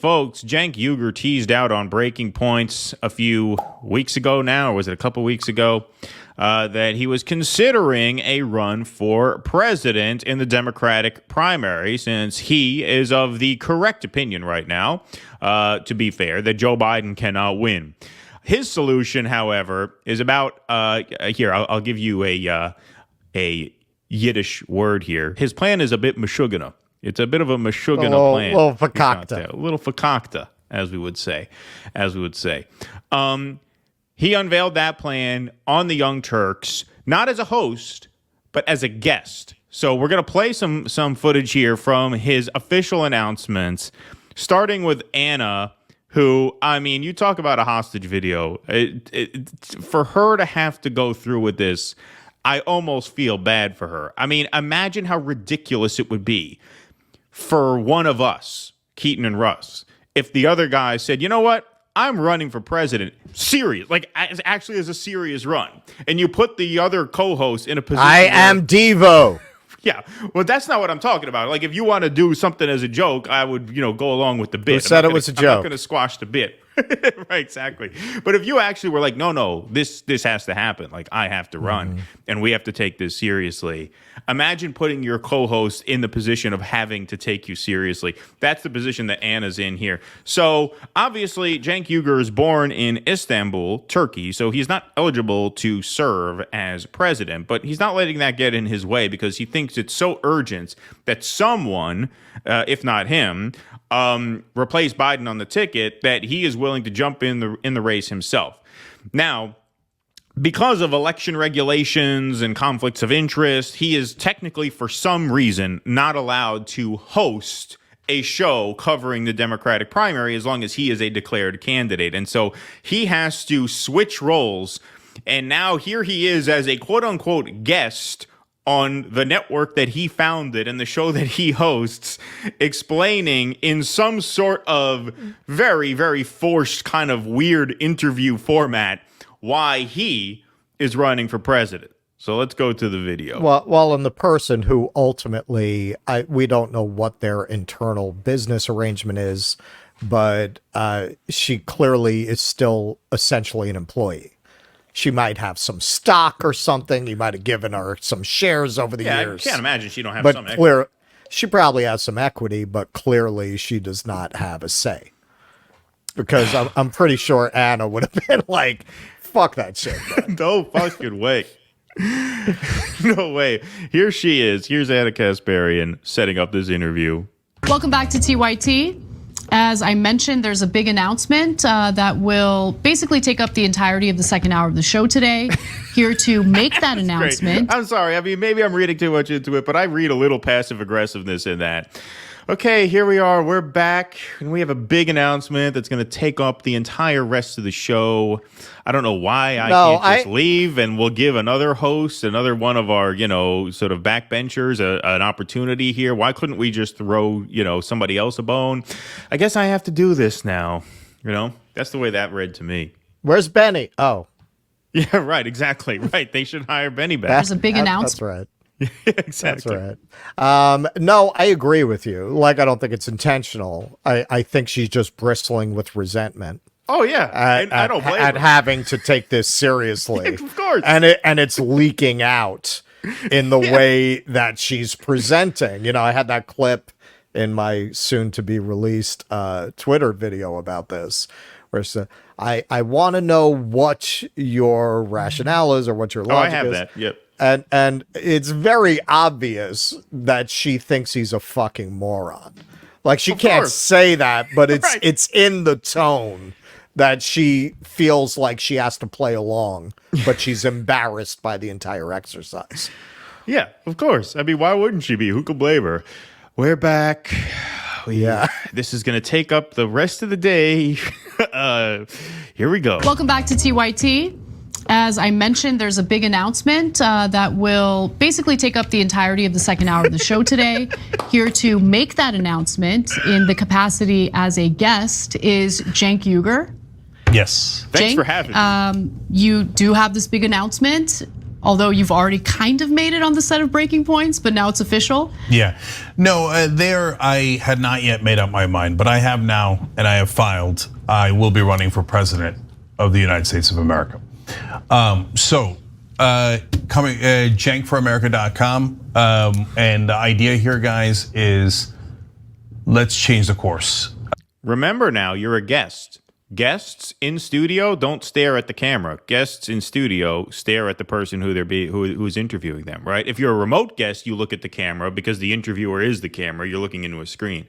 Folks, Cenk Uygur teased out on Breaking Points a few weeks ago now, or was it a couple weeks ago, that he was considering a run for president in the Democratic primary, since he is of the correct opinion right now, to be fair, that Joe Biden cannot win. His solution, however, is about, here, I'll give you a Yiddish word here. His plan is a bit mashugana. It's a bit of a mashugana plan. A little fakakta. A little fakakta, as we would say. He unveiled that plan on the Young Turks, not as a host, but as a guest. So we're going to play some footage here from his official announcements, starting with Anna, who, I mean, you talk about a hostage video. For her to have to go through with this, I almost feel bad for her. I mean, imagine how ridiculous it would be for one of us, Keaton and Russ, if the other guy said, you know what, I'm running for president, serious, like actually as a serious run, and you put the other co-host in a position am Devo. Yeah, well, that's not what I'm talking about. Like, if you want to do something as a joke, I would, go along with the bit. Who said it was a joke? I'm not going to squash the bit. Right, exactly. But if you actually were like, no, this has to happen. Like, I have to run, and we have to take this seriously. Imagine putting your co-host in the position of having to take you seriously. That's the position that Anna's in here. So, obviously, Cenk Uygur is born in Istanbul, Turkey, so he's not eligible to serve as president, but he's not letting that get in his way because he thinks it's so urgent that someone, if not him, replace Biden on the ticket, that he is willing to jump in the race himself. Now, because of election regulations and conflicts of interest, he is technically, for some reason, not allowed to host a show covering the Democratic primary as long as he is a declared candidate. And so he has to switch roles. And now here he is as a quote-unquote guest on the network that he founded and the show that he hosts, explaining in some sort of very, very forced kind of weird interview format why he is running for president. So let's go to the video. Well, and the person who ultimately, we don't know what their internal business arrangement is, but she clearly is still essentially an employee. She might have some stock or something. You might have given her some shares over the years. I can't imagine she don't have some equity. She probably has some equity, but clearly she does not have a say. Because I'm pretty sure Anna would have been like, fuck that shit. No fucking way. No way. Here she is. Here's Anna Kasparian setting up this interview. Welcome back to TYT. As I mentioned, there's a big announcement that will basically take up the entirety of the second hour of the show today. Here to make that announcement. Great. I'm sorry. I mean, maybe I'm reading too much into it, but I read a little passive aggressiveness in that. Okay, here we are. We're back, and we have a big announcement that's going to take up the entire rest of the show. I don't know why I can't just leave, and we'll give another host, another one of our, sort of backbenchers an opportunity here. Why couldn't we just throw, somebody else a bone? I guess I have to do this now. That's the way that read to me. Where's Benny? Oh. Yeah, right, exactly. Right, they should hire Benny back. There's a big announcement. That's right. Exactly. That's right. No, I agree with you. Like, I don't think it's intentional. I think she's just bristling with resentment. Oh yeah, I don't blame her. At having to take this seriously. Of course. And it's leaking out in the way that she's presenting. I had that clip in my soon to be released Twitter video about this, where it's I want to know what your rationale is or what your logic is. I have that. Yep. And it's very obvious that she thinks he's a fucking moron. Like, she can't say that, but it's in the tone that she feels like she has to play along, but she's embarrassed by the entire exercise. Yeah, of course. I mean, why wouldn't she be? Who could blame her? We're back. This is going to take up the rest of the day. Here we go. Welcome back to TYT. As I mentioned, there's a big announcement that will basically take up the entirety of the second hour of the show today. Here to make that announcement in the capacity as a guest is Cenk Uygur. Yes. Thanks for having me. You do have this big announcement. although you've already kind of made it on the set of Breaking Points, but now it's official. Yeah, no, there I had not yet made up my mind, but I have now, and I have filed. I will be running for president of the United States of America. Coming cenkforamerica.com, and the idea here, guys, is let's change the course. Remember now, you're a guest. Guests in studio don't stare at the camera. Guests in studio stare at the person who's interviewing them, right? If you're a remote guest, you look at the camera because the interviewer is the camera. You're looking into a screen.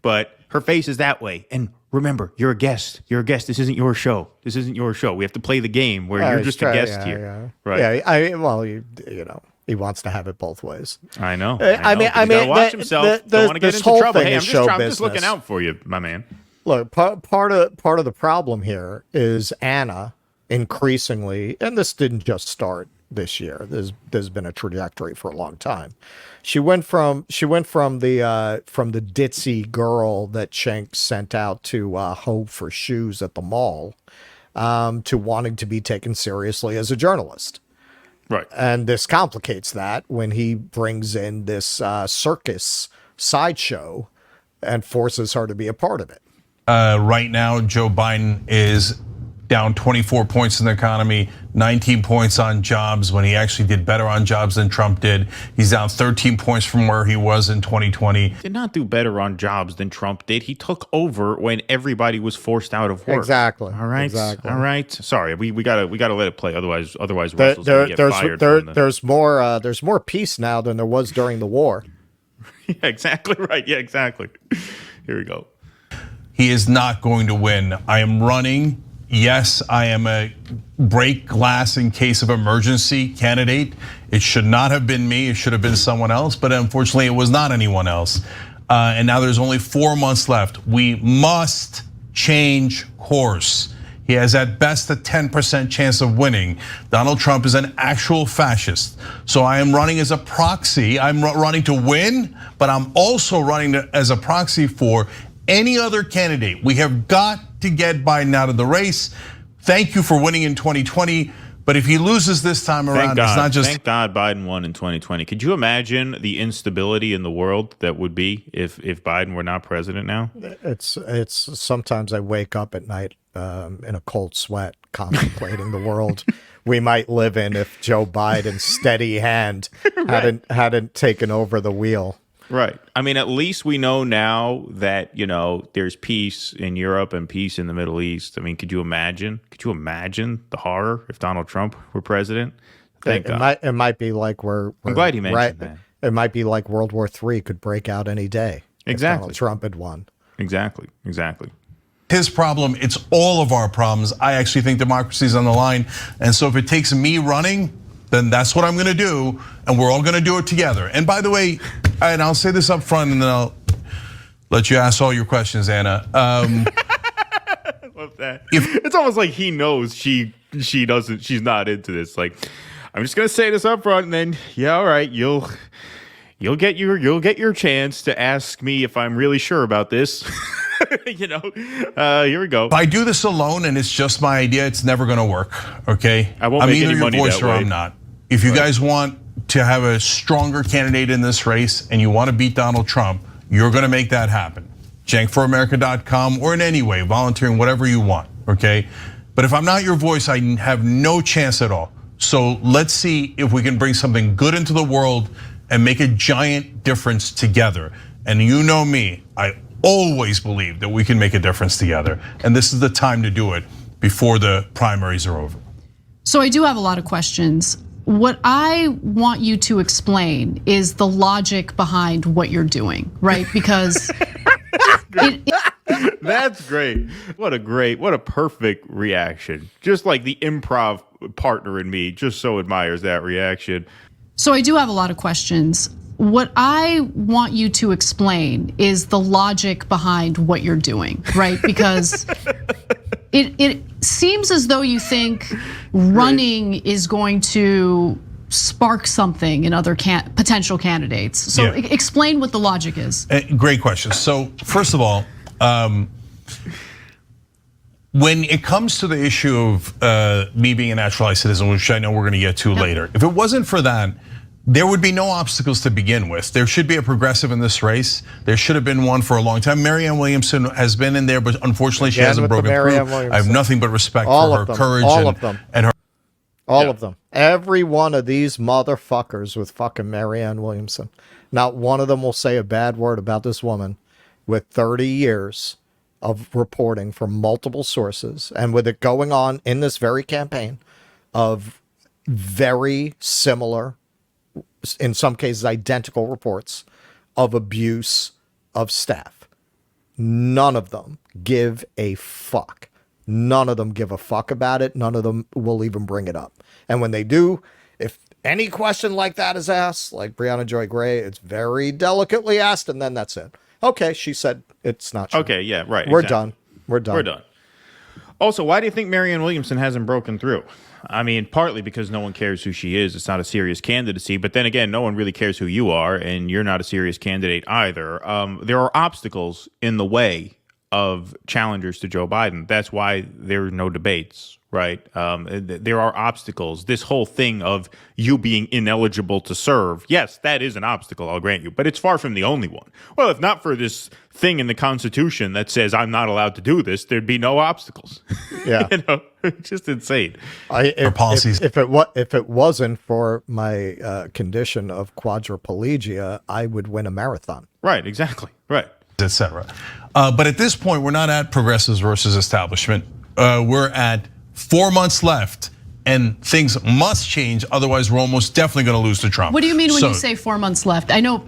But her face is that way. And remember, you're a guest. You're a guest. This isn't your show. This isn't your show. We have to play the game where you're just a guest here. Right. Yeah, he wants to have it both ways. I know. I mean, He's gotta watch himself. Don't want to get into trouble. Hey, I'm just looking out for you, my man. Look, part of the problem here is Anna increasingly, and this didn't just start this year. There's been a trajectory for a long time. She went from the ditzy girl that Cenk sent out to hope for shoes at the mall, to wanting to be taken seriously as a journalist. Right. And this complicates that when he brings in this circus sideshow and forces her to be a part of it. Right now, Joe Biden is down 24 points in the economy, 19 points on jobs when he actually did better on jobs than Trump did. He's down 13 points from where he was in 2020. Did not do better on jobs than Trump did. He took over when everybody was forced out of work. Exactly. All right. Exactly. All right. Sorry, we gotta let it play. Otherwise Russell's gonna get fired. There's more peace now than there was during the war. Yeah, exactly right. Yeah, exactly. Here we go. He is not going to win. I am running. Yes, I am a break glass in case of emergency candidate. It should not have been me. It should have been someone else, but unfortunately it was not anyone else. And now there's only 4 months left. We must change course. He has at best a 10% chance of winning. Donald Trump is an actual fascist. So I am running as a proxy. I'm running to win, but I'm also running as a proxy for any other candidate. We have got to get Biden out of the race. Thank you for winning in 2020. But if he loses this time around, it's not just. Thank God Biden won in 2020. Could you imagine the instability in the world that would be if Biden were not president now? It's sometimes I wake up at night in a cold sweat contemplating the world we might live in if Joe Biden's steady hand hadn't taken over the wheel. Right. I mean, at least we know now that, there's peace in Europe and peace in the Middle East. I mean, could you imagine the horror if Donald Trump were president? Thank God. It might be like I'm glad he mentioned that. It might be like World War III could break out any day. Exactly. If Donald Trump had won. Exactly. His problem, it's all of our problems. I actually think democracy's on the line. And so if it takes me running, then that's what I'm gonna do, and we're all gonna do it together. And by the way, and I'll say this up front, and then I'll let you ask all your questions, Anna. I love that. It's almost like he knows she's not into this. Like, I'm just gonna say this up front, and then all right, you'll get your chance to ask me if I'm really sure about this. Here we go. If I do this alone and it's just my idea, it's never gonna work, okay? I won't make any money that way. I'm either your voice or I'm not. If you guys want to have a stronger candidate in this race and you want to beat Donald Trump, you're going to make that happen. cenkforamerica.com or in any way, volunteering, whatever you want, okay? But if I'm not your voice, I have no chance at all. So let's see if we can bring something good into the world and make a giant difference together. And you know me, I always believe that we can make a difference together. And this is the time to do it before the primaries are over. So I do have a lot of questions. What I want you to explain is the logic behind what you're doing, right? Because that's great. What a perfect reaction. Just like the improv partner in me just so admires that reaction. So I do have a lot of questions. What I want you to explain is the logic behind what you're doing, right? Because it seems as though you think running is going to spark something in other potential candidates. So explain what the logic is. Great question. So first of all, When it comes to the issue of me being a naturalized citizen, which I know we're going to get to later, if it wasn't for that, there would be no obstacles to begin with. There should be a progressive in this race. There should have been one for a long time. Marianne Williamson has been in there, but unfortunately she hasn't broken through. I have nothing but respect for her courage and her. All of them. Every one of these motherfuckers with fucking Marianne Williamson. Not one of them will say a bad word about this woman with 30 years of reporting from multiple sources, and with it going on in this very campaign of very similar, in some cases identical reports of abuse of staff. None of them give a fuck. None of them give a fuck about it. None of them will even bring it up. And when they do, if any question like that is asked, like Brianna Joy Gray, it's very delicately asked, and then that's it. Okay, she said it's not true. Okay, yeah, right. We're done. We're done. We're done. Also, why do you think Marianne Williamson hasn't broken through? I mean, partly because no one cares who she is. It's not a serious candidacy. But then again, no one really cares who you are, and you're not a serious candidate either. There are obstacles in the way of challengers to Joe Biden. That's why there are no debates, right? There are obstacles. This whole thing of you being ineligible to serve, yes, that is an obstacle, I'll grant you, but it's far from the only one. Well, if not for this thing in the Constitution that says I'm not allowed to do this, there'd be no obstacles. Yeah. It's just insane. If it wasn't for my condition of quadriplegia, I would win a marathon. Right, exactly, right. Etc. But at this point, we're not at progressives versus establishment. We're at 4 months left, and things must change. Otherwise, we're almost definitely going to lose to Trump. What do you mean when you say 4 months left? I know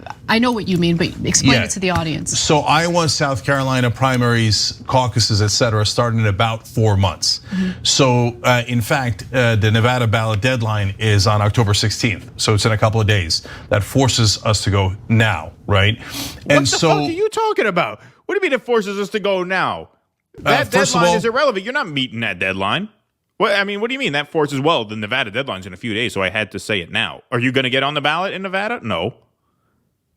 what you mean, but explain it to the audience. So Iowa, South Carolina primaries, caucuses, etc., starting in about 4 months. So in fact, the Nevada ballot deadline is on October 16th. So it's in a couple of days. That forces us to go now, right? And what the fuck are you talking about? What do you mean it forces us to go now? That deadline is irrelevant. You're not meeting that deadline. What do you mean? That forces, the Nevada deadline's in a few days, so I had to say it now. Are you going to get on the ballot in Nevada? No.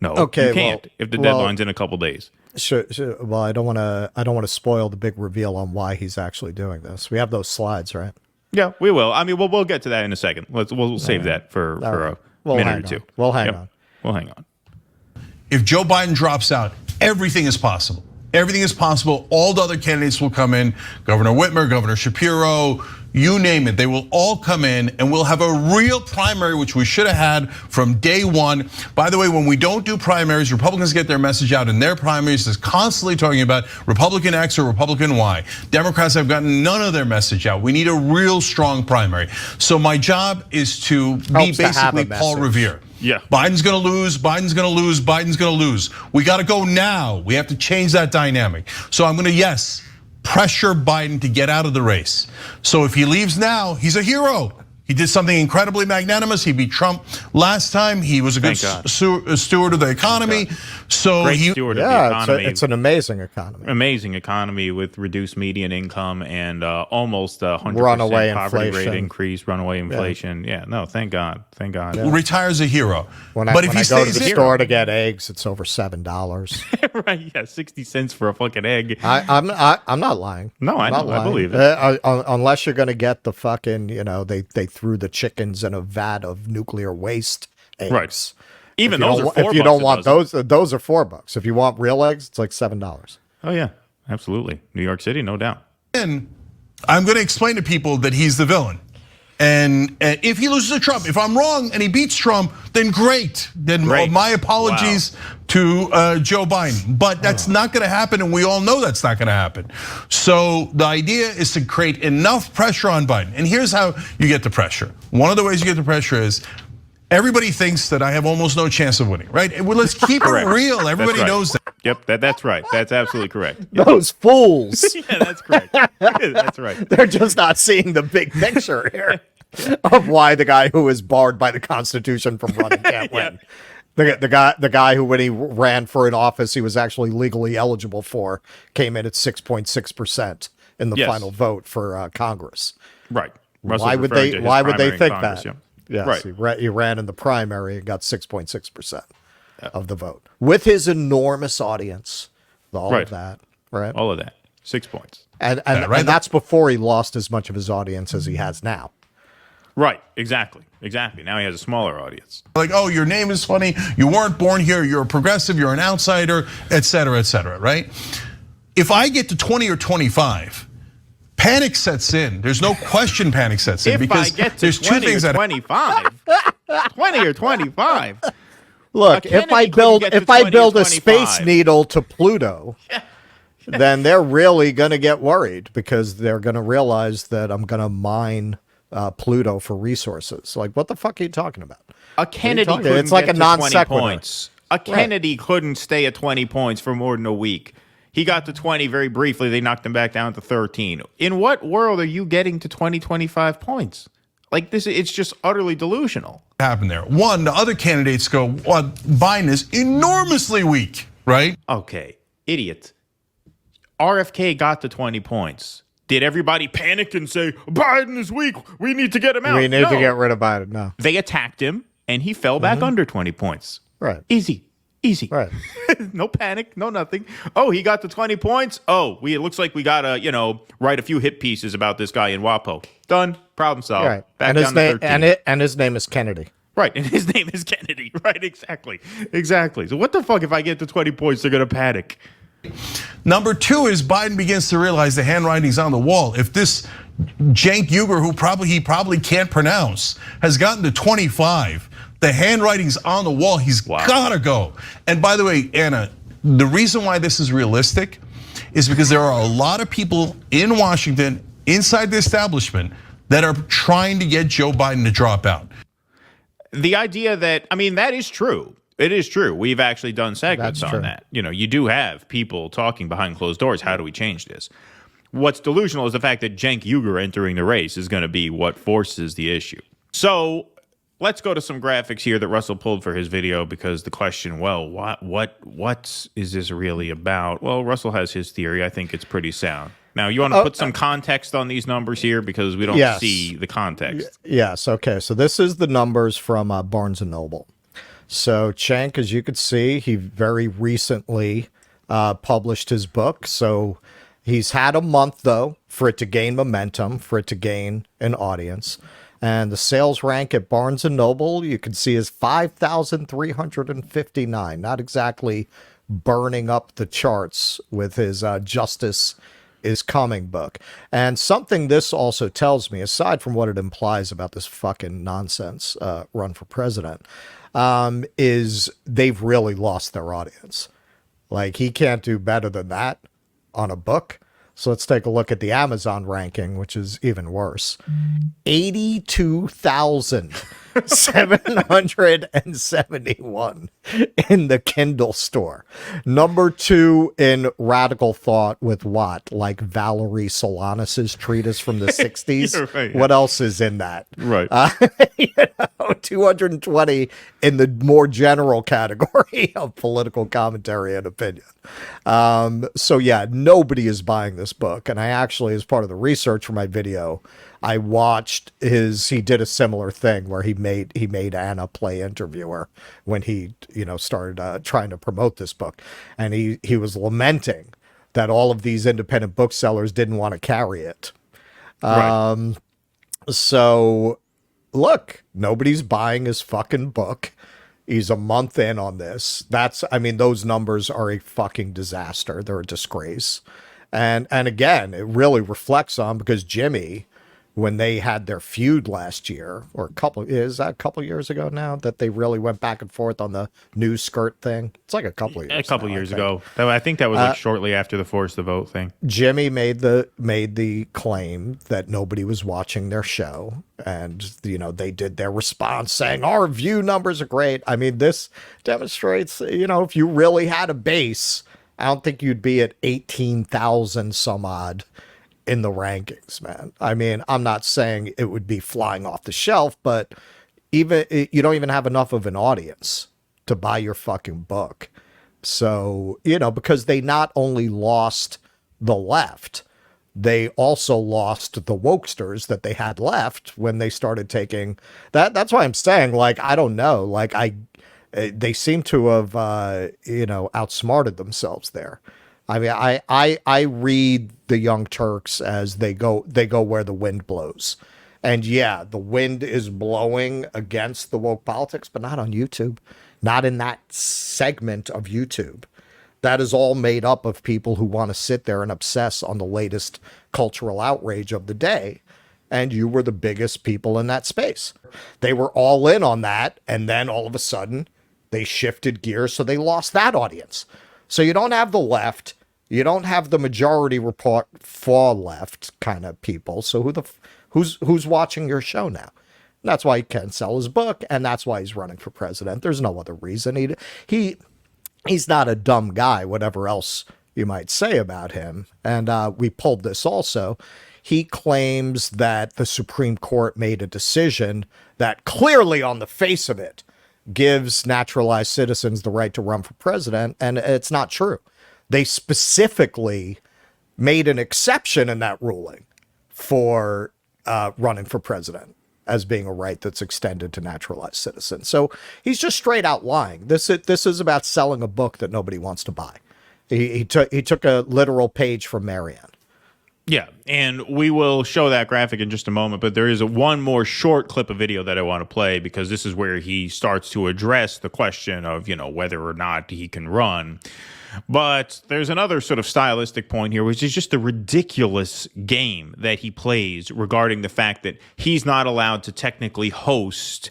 Okay, you can't if the deadline's in a couple days. Sure. Well, I don't want to spoil the big reveal on why he's actually doing this. We have those slides, right? Yeah, we will. I mean, we'll get to that in a second. We'll save that for a minute or two. We'll hang on. We'll hang on. If Joe Biden drops out, everything is possible. Everything is possible. All the other candidates will come in. Governor Whitmer, Governor Shapiro, you name it. They will all come in, and we'll have a real primary, which we should have had from day one. By the way, when we don't do primaries, Republicans get their message out in their primaries. Is constantly talking about Republican X or Republican Y. Democrats have gotten none of their message out. We need a real strong primary. So my job is to be basically Paul Revere. Yeah. Biden's gonna lose, Biden's gonna lose, Biden's gonna lose. We gotta go now. We have to change that dynamic. So I'm gonna, pressure Biden to get out of the race. So if he leaves now, he's a hero. He did something incredibly magnanimous. He beat Trump last time. He was a good steward of the economy. So Great steward of the economy. It's an amazing economy. Amazing economy with reduced median income and almost 100% runaway poverty inflation. rate increase, runaway inflation. Yeah, no, thank God, thank God. Yeah. Retires a hero. When I go to the store to get eggs, it's over $7. Right? Yeah, 60 cents for a fucking egg. I'm not lying. No, I believe it. Unless you're going to get the fucking, they threw the chickens in a vat of nuclear waste eggs. Right. Even those are $4. If you don't want those are $4. If you want real eggs, it's like $7. Oh yeah, absolutely. New York City, no doubt. And I'm going to explain to people that he's the villain. And if he loses to Trump, if I'm wrong and he beats Trump, then great. Then my apologies to Joe Biden. But that's not going to happen, and we all know that's not going to happen. So the idea is to create enough pressure on Biden. And here's how you get the pressure. One of the ways you get the pressure is everybody thinks that I have almost no chance of winning, right? Well, let's keep it real. Everybody knows that. Yep, that's right. That's absolutely correct. Yep. Those fools. Yeah, that's correct. That's right. They're just not seeing the big picture here of why the guy who is barred by the Constitution from running can't win. The guy who, when he ran for an office he was actually legally eligible for, came in at 6.6% in the final vote for Congress. Right. Why would they think Congress, that? Yes, he ran in the primary and got 6.6% of the vote with his enormous audience. All of that, right? All of that. 6 points. And right. and that's before he lost as much of his audience as he has now. Right, exactly. Now he has a smaller audience. Like, oh, your name is funny. You weren't born here. You're a progressive. You're an outsider, et cetera, right? If I get to 20 or 25, panic sets in. There's no question panic sets in. If because I get to there's 20 two things or that 25, 20 or 25. Look, Kennedy if I couldn't build get to if I 20 or build a 25. space needle to Pluto, then they're really going to get worried because they're going to realize that I'm going to mine Pluto for resources. Like, what the fuck are you talking about? A Kennedy talking- couldn't it's like get a to non 20 sequitur. points. A Kennedy couldn't stay at 20 points for more than a week. He got to 20 very briefly. They knocked him back down to 13. In what world are you getting to 20, 25 points? Like this, it's just utterly delusional. happened there. One, the other candidates go, well, Biden is enormously weak, right? Okay, idiot. RFK got to 20 points. Did everybody panic and say, Biden is weak, we need to get him out? We need No. to get rid of Biden now. They attacked him, and he fell back under 20 points. Right. Easy. Right. No panic, no nothing. Oh, he got to 20 points. Oh, it looks like we gotta, write a few hit pieces about this guy in WAPO. Done. Problem solved. Right. Back And his down to name 13. and his name is Kennedy. Right, and his name is Kennedy. Right, exactly. So what the fuck if I get to 20 points, they're gonna panic. Number two is Biden begins to realize the handwriting's on the wall. If this Cenk Uygur, who he probably can't pronounce, has gotten to 25, the handwriting's on the wall. He's gotta go. And by the way, Anna, the reason why this is realistic is because there are a lot of people in Washington, inside the establishment, that are trying to get Joe Biden to drop out. The idea that, that is true. It is true. We've actually done segments That's on true. that. You do have people talking behind closed doors. How do we change this? What's delusional is the fact that Cenk Uygur entering the race is going to be what forces the issue. So let's go to some graphics here that Russell pulled for his video, because the question, well, what is this really about? Well, Russell has his theory. I think it's pretty sound. Now, you want to put some context on these numbers here because we don't Yes. see the context. Yes. Okay. So this is the numbers from Barnes and Noble. So Cenk, as you could see, he very recently published his book. So he's had a month, though, for it to gain momentum, for it to gain an audience. And the sales rank at Barnes and Noble, you can see, is 5,359. Not exactly burning up the charts with his Justice is Coming book. And something this also tells me, aside from what it implies about this fucking nonsense run for president, is they've really lost their audience. Like, he can't do better than that on a book. So let's take a look at the Amazon ranking, which is even worse. 82,771 in the Kindle store. Number 2 in radical thought with what? Like Valerie Solanas' treatise from the 60s? You're right. What else is in that? Right. 220 in the more general category of political commentary and opinion. So yeah, nobody is buying this book. And I actually, as part of the research for my video, I watched he did a similar thing where he made Anna play interviewer when he, started trying to promote this book. And he was lamenting that all of these independent booksellers didn't want to carry it. Right. So look, nobody's buying his fucking book. He's a month in on this. Those numbers are a fucking disaster. They're a disgrace. And again, it really reflects on, because Jimmy, when they had their feud last year, or a couple years ago now, that they really went back and forth on the new skirt thing. It's like a couple of years. A couple now, years I think. ago. I think that was like shortly after the force the vote thing. Jimmy made the claim that nobody was watching their show, and they did their response saying our view numbers are great. This demonstrates, if you really had a base, I don't think you'd be at 18,000 some odd in the rankings, man. I'm not saying it would be flying off the shelf, but you don't even have enough of an audience to buy your fucking book. So, because they not only lost the left, they also lost the wokesters that they had left when they started taking that. That's why I'm saying, I don't know, they seem to have, outsmarted themselves there. I mean, I read the Young Turks as they go where the wind blows. And yeah, the wind is blowing against the woke politics, but not on YouTube, not in that segment of YouTube. That is all made up of people who want to sit there and obsess on the latest cultural outrage of the day. And you were the biggest people in that space. They were all in on that. And then all of a sudden they shifted gears. So they lost that audience. So you don't have the left. You don't have the majority report for left kind of people. So who's watching your show now? And that's why he can't sell his book. And that's why he's running for president. There's no other reason. He's not a dumb guy, whatever else you might say about him. And we pulled this also. He claims that the Supreme Court made a decision that clearly on the face of it gives naturalized citizens the right to run for president. And it's not true. They specifically made an exception in that ruling for running for president as being a right that's extended to naturalized citizens. So he's just straight out lying. This is about selling a book that nobody wants to buy. He took a literal page from Marianne. Yeah, and we will show that graphic in just a moment, but there is one more short clip of video that I want to play because this is where he starts to address the question of, whether or not he can run. But there's another sort of stylistic point here, which is just the ridiculous game that he plays regarding the fact that he's not allowed to technically host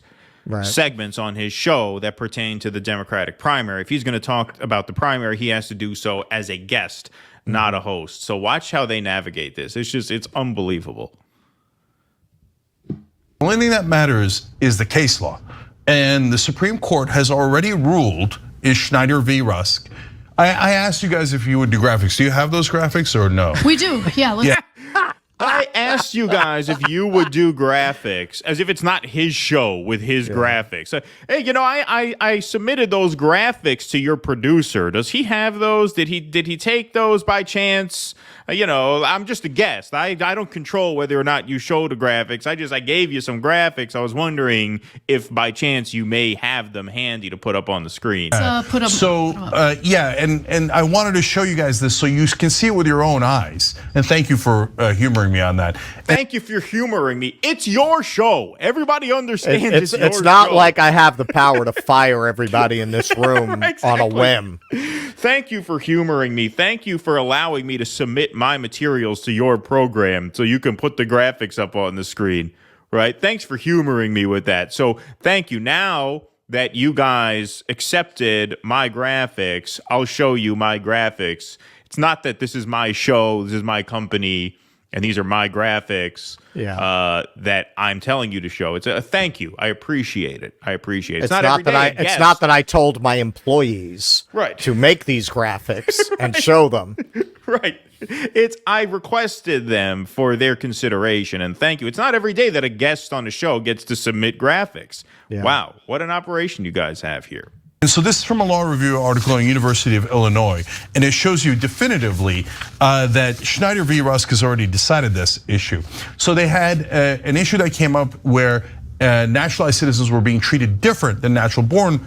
segments on his show that pertain to the Democratic primary. If he's going to talk about the primary, he has to do so as a guest, not a host. So watch how they navigate this. It's unbelievable. The only thing that matters is the case law. And the Supreme Court has already ruled in Schneider v. Rusk. I asked you guys if you would do graphics. Do you have those graphics or no? We do. Yeah. I asked you guys if you would do graphics, as if it's not his show with his graphics. Hey, I submitted those graphics to your producer. Does he have those? Did he take those by chance? I'm just a guest. I don't control whether or not you show the graphics. I gave you some graphics. I was wondering if by chance you may have them handy to put up on the screen. Put up. And I wanted to show you guys this so you can see it with your own eyes. And thank you for humoring me on that. Thank you for humoring me. It's your show. Everybody understands it's not like I have the power to fire everybody in this room on a whim. Thank you for humoring me. Thank you for allowing me to submit my materials to your program so you can put the graphics up on the screen, right? Thanks for humoring me with that. So thank you. Now that you guys accepted my graphics, I'll show you my graphics. It's not that this is my show, this is my company, and these are my graphics that I'm telling you to show. It's a thank you. I appreciate it. It's not that I told my employees to make these graphics and show them. Right. I requested them for their consideration, and thank you. It's not every day that a guest on the show gets to submit graphics. Yeah. Wow, what an operation you guys have here. And so this is from a law review article in University of Illinois, and it shows you definitively that Schneider v. Rusk has already decided this issue. So they had an issue that came up where naturalized citizens were being treated different than natural-born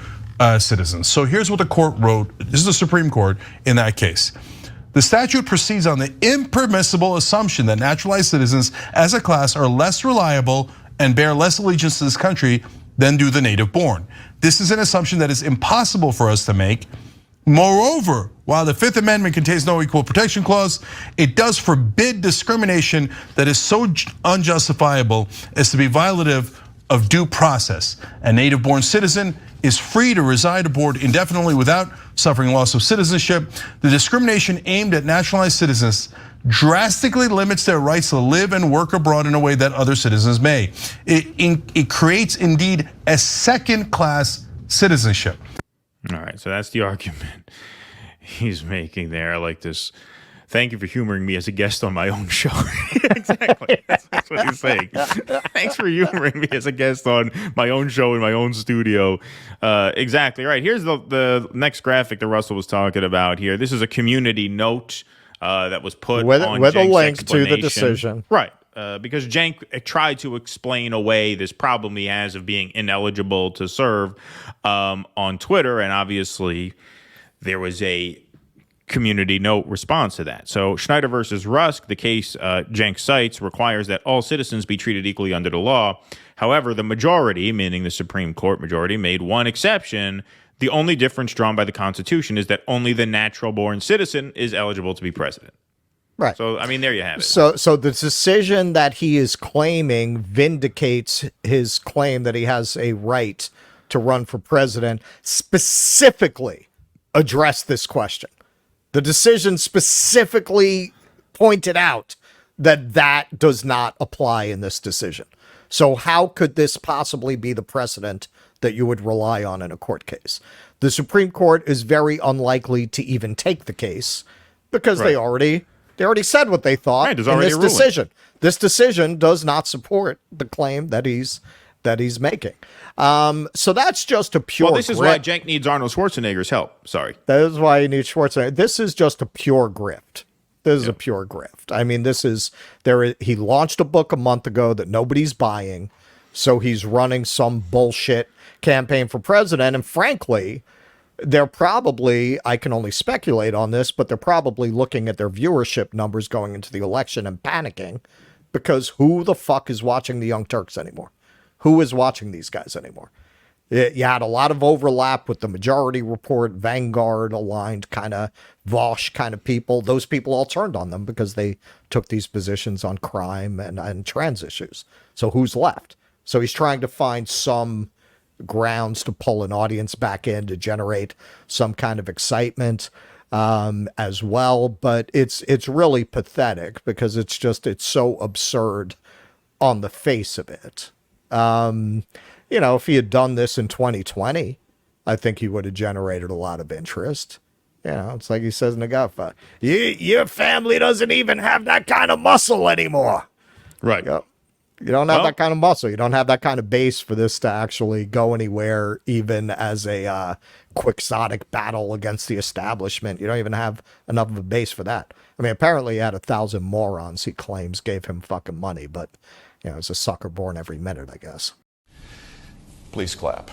citizens. So here's what the court wrote. This is the Supreme Court in that case. The statute proceeds on the impermissible assumption that naturalized citizens as a class are less reliable and bear less allegiance to this country than do the native born. This is an assumption that is impossible for us to make. Moreover, while the Fifth Amendment contains no equal protection clause, it does forbid discrimination that is so unjustifiable as to be violative of due process. A native born citizen is free to reside abroad indefinitely without suffering loss of citizenship. The discrimination aimed at naturalized citizens drastically limits their rights to live and work abroad in a way that other citizens may. It creates indeed a second-class citizenship. All right, so that's the argument he's making there. I like this. Thank you for humoring me as a guest on my own show. Exactly. That's what he's saying. Thanks for humoring me as a guest on my own show in my own studio. Exactly. Right. Here's the next graphic that Russell was talking about here. This is a community note that was put on with a Cenk's link to the decision. Right. Because Cenk tried to explain away this problem he has of being ineligible to serve on Twitter. And obviously there was a community no response to that. So Schneider versus Rusk, the case Cenk cites, requires that all citizens be treated equally under the law. However, the majority, meaning the Supreme Court majority, made one exception. The only difference drawn by the Constitution is that only the natural-born citizen is eligible to be president. Right. So, I mean, there you have it. So the decision that he is claiming vindicates his claim that he has a right to run for president, specifically address this question. The decision specifically pointed out that that does not apply in this decision. So how could this possibly be the precedent that you would rely on in a court case? The Supreme Court is very unlikely to even take the case because they already said what they thought in this decision. This decision does not support the claim that he's making. So that's just a pure. Well, this is why Cenk needs Arnold Schwarzenegger's help. Sorry. That is why he needs Schwarzenegger. This is just a pure grift. This is a pure grift. I mean, he launched a book a month ago that nobody's buying. So he's running some bullshit campaign for president. And frankly, they're probably, I can only speculate on this, but they're probably looking at their viewership numbers going into the election and panicking because who the fuck is watching the Young Turks anymore? Who is watching these guys anymore? You had a lot of overlap with the Majority Report, Vanguard aligned kind of Vosh kind of people. Those people all turned on them because they took these positions on crime and trans issues. So who's left? So he's trying to find some grounds to pull an audience back in to generate some kind of excitement as well. But it's really pathetic because it's so absurd on the face of it. If he had done this in 2020, I think he would have generated a lot of interest. It's like he says in the Gaffa, your family doesn't even have that kind of muscle anymore. Right. You don't have that kind of muscle. You don't have that kind of base for this to actually go anywhere, even as a quixotic battle against the establishment. You don't even have enough of a base for that. I mean, apparently he had 1,000 morons he claims gave him fucking money, but it's a sucker born every minute, I guess. Please clap.